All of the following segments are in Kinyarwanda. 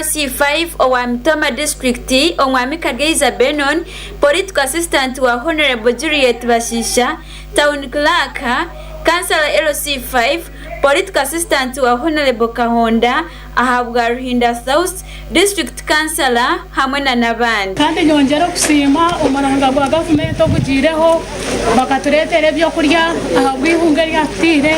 LC5 owa Mitooma district omwami Kageiza Benon, political assistant wa Honorable Juliet Bashisha, town clerk, councillor LC5, political assistant wa Honorable Kahonda, ahabwa Ruhinda South, district councillor hamwe na nabandi. Kandi nyongera kusima umaranga bwa government obugireho bakaturetera ebyo kurya ahabwa ihunga lyatire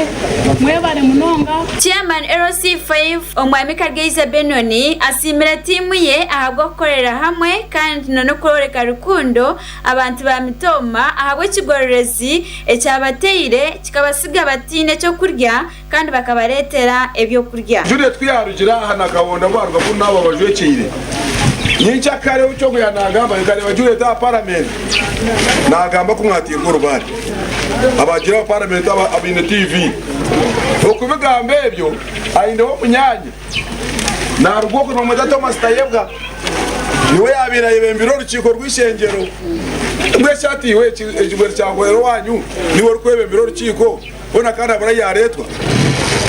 mwebare munonga. Chairman LC5 omwami Kageiza Benoni asimira timu ye ahabwa kukorera hamwe kandi no kuroreka rukundo abantu ba Mitooma ahabwa kigororezi ekyabateire kikabasiga batine cyo kurya kandi bakabaretera ebyo kurya. Juliet twiyarugira hana Kahonda barwa kunaba bajwekire nyincha kare ucyo guyanagamba kare Juliet a parliament nagamba kumwatiye ngorobari abagira parliament abine TV okubigambe ebyo ayindeho munyanye na rugoko no mudato mastayebwa niwe yabira yebembiro rukiko rwishengero mweshati we ekigwero cyangwero wanyu niwe rukwebembiro rukiko bona kandi abara yaretwa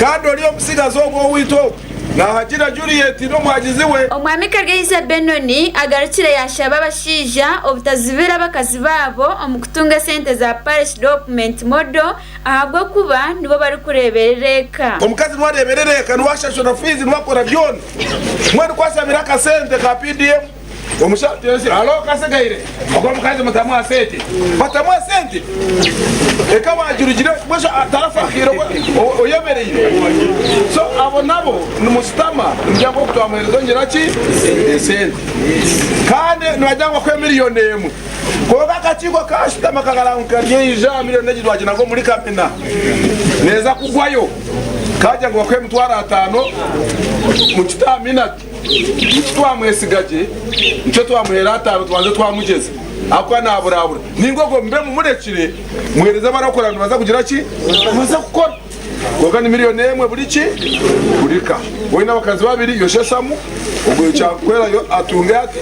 kandi oliyo musigazo go wito nahagira Juliet no mwagizi we. Omwami Kageiza Benoni agarukire yashaba abashija obutazibira bakazi babo omukutunga sente za parish development model ahabwo kuba nibo bari kureberereka. Omukazi mwareberereka nwashashona fees nwakora byone mwe kwasabira ka sente ka PDM omushati yesi alo kasegaire agwa mukazi mutamwa sente batamwa sente eka bajurugire mwesha atarafa kiro oyemereye so abo nabo numustama njyango kutwamwerezo ngiraki sente kandi nwajyango kwa miliyoni emu ko bakachiko kashitama kagaranka ryeja miliyoni n'egidwaje nago muri kamena neza kugwayo kaja ngo kwa mutwara 5 mu kitaminati twamwesigaje nicyo twamuhera 5 twanze twamugeze akwa naburabura ningogo mbe mu murekire muhereza barakorana baza kugira ki baza gukora goga ni miliyoni emwe buriki burika wowe n'abakazi babiri yoshesamu ubwo cyakwera yo atunga ati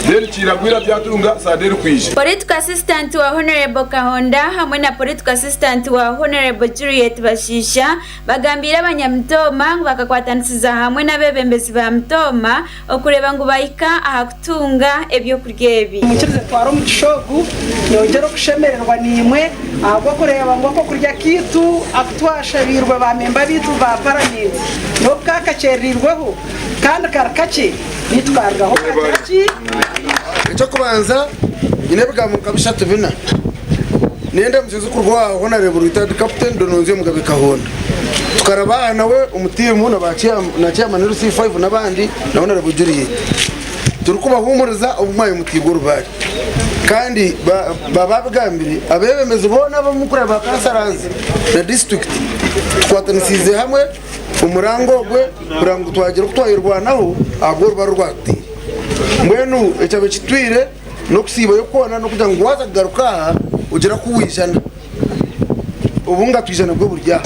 deni kiragwira byatunga saderi kwije. Political assistant wa Honorable Kahonda hamwe na political assistant wa Honorable Juliet Bashisha bagambira abanyamitooma bakakwatanisiza hamwe n'abebembezi ba Mitooma okureba ngo bayika ahakutunga ebyo kuryebi. Mukirize twaro mu kishogu yongera kushemererwa nimwe ahubwo kureba ngo ko kurya kitu akutwashabirwa ba memba bitu ba parliament no kakacerirweho kandi karakace nitwargaho kakaci icyo kubanza inebwa mu kabishatu bina nende muzizo kurwa Honorable retired captain Dononze Mugabe Kahonda tukaraba nawe umutimu na chairman LC5 nabandi na Honorable Juliet turukuba humuriza ubumwaye mutiguru bari kandi bababigambire abebemeze bona bamukura bakasaranze na district twatanisize hamwe umurango gwe kurango twagira kutwayirwanaho agoro barwati mwenu echabe kitwire no kusiba yo kona no kugira ngo waza garuka ugera kuwijana ubunga twijana bwo burya